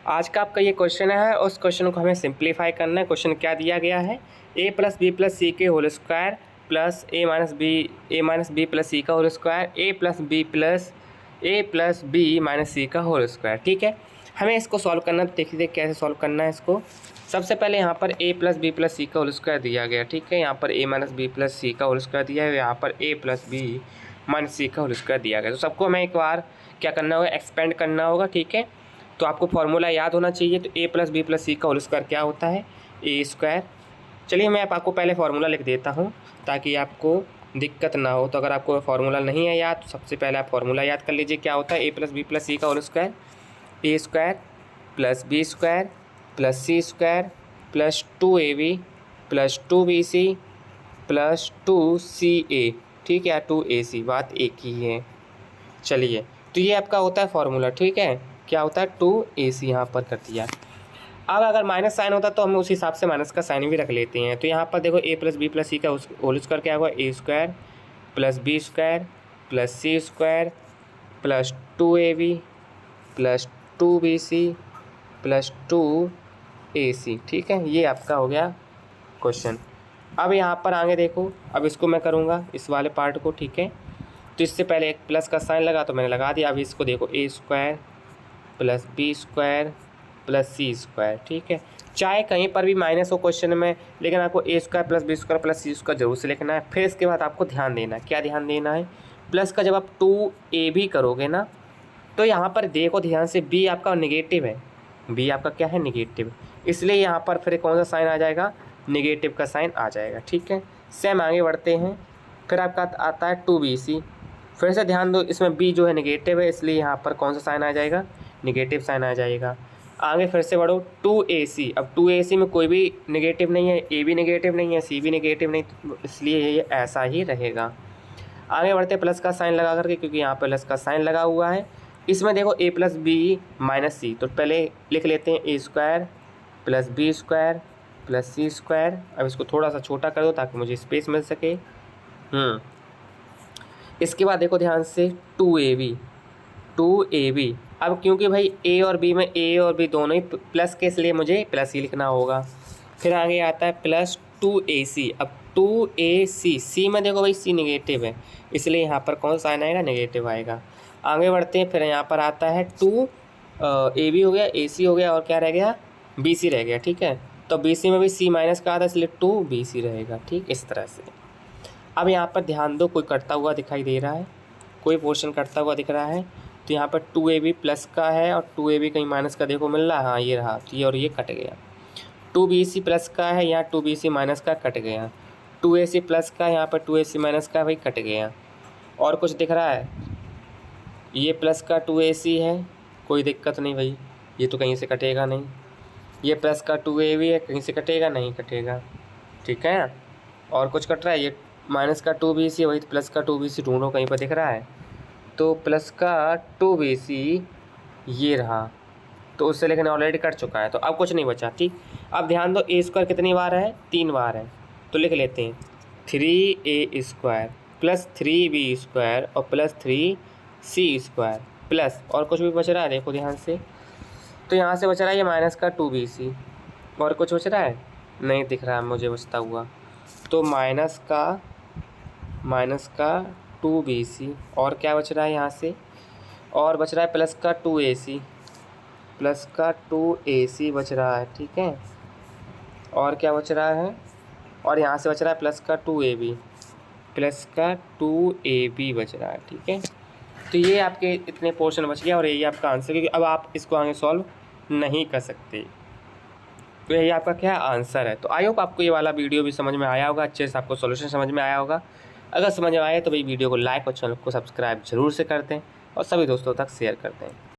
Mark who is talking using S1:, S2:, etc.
S1: आज का आपका ये क्वेश्चन है, उस क्वेश्चन को हमें सिंप्लीफाई करना है। क्वेश्चन क्या दिया गया है, a प्लस बी प्लस सी के होल स्क्वायर प्लस ए माइनस बी प्लस सी का होल स्क्वायर ए प्लस बी माइनस सी का होल स्क्वायर। ठीक है, हमें इसको सॉल्व करना, तो देखिए कैसे सॉल्व करना है इसको। सबसे पहले यहाँ पर a plus B plus C का होल स्क्वायर दिया गया। ठीक है, यहाँ पर a minus B plus C का होल स्क्वायर दिया है, यहाँ पर a प्लस बी माइनस सी का होल स्क्वायर दिया गया। तो सबको हमें एक बार क्या करना होगा, एक्सपेंड करना होगा। ठीक है, तो आपको फॉर्मूला याद होना चाहिए। तो a plus B plus C का होल स्क्वायर क्या होता है, ए स्क्वायर। चलिए मैं आपको पहले फार्मूला लिख देता हूँ ताकि आपको दिक्कत ना हो। तो अगर आपको फार्मूला नहीं है याद, तो सबसे पहले आप फार्मूला याद कर लीजिए। क्या होता है, a plus B plus C का whole square, A square plus B square plus C square plus 2ab plus 2bc plus 2ca। ठीक है, 2ac, बात एक ही है। चलिए, तो ये आपका होता है फार्मूला। ठीक है, क्या होता है, 2ac यहाँ पर कर दिया। अब अगर माइनस साइन होता तो हम उस हिसाब से माइनस का साइन भी रख लेते हैं। तो यहाँ पर देखो a plus B plus C का होल स्क्वायर क्या होगा, A square plus B square plus C square plus 2ab plus 2bc plus 2ac। ठीक है, ये आपका हो गया क्वेश्चन। अब यहाँ पर आगे देखो, अब इसको मैं करूँगा इस वाले पार्ट को। ठीक है, तो इससे पहले एक प्लस का साइन लगा तो मैंने लगा दिया। अब इसको देखो, A square plus B square plus C square. ठीक है, चाहे कहीं पर भी माइनस हो क्वेश्चन में, लेकिन आपको A square plus B square plus C square जरूर से लिखना है। फिर इसके बाद आपको ध्यान देना है, क्या ध्यान देना है, प्लस का जब आप 2a भी करोगे ना, तो यहाँ पर देखो ध्यान से, b आपका नेगेटिव है, b आपका क्या है, नेगेटिव। इसलिए यहाँ पर फिर कौन सा साइन आ जाएगा, नेगेटिव का साइन आ जाएगा। ठीक है, सेम आगे बढ़ते हैं। फिर आपका आता है 2bc। फिर से ध्यान दो, इसमें b जो है नेगेटिव है, इसलिए यहाँ पर कौन सा साइन आ जाएगा, नेगेटिव साइन आ जाएगा। आगे फिर से बढ़ो, 2ac। अब 2ac में कोई भी नेगेटिव नहीं है, a भी नेगेटिव नहीं है, c भी नेगेटिव नहीं, इसलिए ये ऐसा ही रहेगा। आगे बढ़ते प्लस का साइन लगा करके, क्योंकि यहाँ पर प्लस का साइन लगा हुआ है। इसमें देखो a plus B minus C, तो पहले लिख लेते हैं A square plus B square plus C square. अब इसको थोड़ा सा छोटा कर दो ताकि मुझे स्पेस मिल सके। इसके बाद देखो ध्यान से, 2ab। अब क्योंकि भाई a और b दोनों ही प्लस के, इसलिए मुझे प्लस ही लिखना होगा। फिर आगे आता है प्लस 2ac। अब 2ac, c में देखो भाई c नेगेटिव है, इसलिए यहाँ पर कौन सा साइन आएगा, नेगेटिव आएगा। आगे बढ़ते हैं, फिर यहाँ पर आता है 2ab हो गया, ac हो गया, और क्या रह गया, bc रह गया। ठीक है, तो bc में भी c माइनस का आता है, इसलिए 2bc रहेगा। ठीक, इस तरह से। अब यहाँ पर ध्यान दो, कोई कटता हुआ दिखाई दे रहा है, कोई पोर्शन कटता हुआ दिख रहा है। तो यहाँ पर 2ab प्लस का है और 2ab कहीं माइनस का देखो मिल रहा है, हाँ ये रहा, तो ये और ये कट गया। 2bc प्लस का है, यहाँ 2bc माइनस का कट गया। 2ac प्लस का, यहाँ पर 2ac माइनस का भाई कट गया। और कुछ दिख रहा है, ये प्लस का 2ac है, कोई दिक्कत नहीं भाई, ये तो कहीं से कटेगा नहीं। ये प्लस का 2ab है, कहीं से कटेगा नहीं, कटेगा। ठीक है, और कुछ कट रहा है, ये माइनस का 2bc है, वही प्लस का 2bc ढूंढो, कहीं पर दिख रहा है, तो प्लस का 2bc ये रहा, तो उससे लेकिन ऑलरेडी कट चुका है, तो अब कुछ नहीं बचा। ठीक, अब ध्यान दो, ए स्क्वायर कितनी बार है, 3 बार है, तो लिख लेते हैं 3a square plus 3b square और प्लस 3c स्क्वायर प्लस, और कुछ भी बच रहा है देखो ध्यान से, तो यहाँ से बच रहा है ये माइनस का 2bc। और कुछ बच रहा है, नहीं दिख रहा है मुझे बचता हुआ, तो माइनस का 2bc। और क्या बच रहा है यहाँ से, और बच रहा है प्लस का 2ac बच रहा है। ठीक है, और क्या बच रहा है, और यहाँ से बच रहा है प्लस का 2ab बच रहा है। ठीक है, तो ये आपके इतने पोर्शन बच गया और यही आपका आंसर, क्योंकि अब आप इसको आगे सॉल्व नहीं कर सकते। तो यही आपका क्या आंसर है। तो आई होप आपको ये वाला वीडियो भी समझ में आया होगा, अच्छे से आपको सॉल्यूशन समझ में आया होगा। अगर समझ में आया तो भाई वीडियो को लाइक और चैनल को सब्सक्राइब जरूर से करते हैं और सभी दोस्तों तक शेयर करते हैं।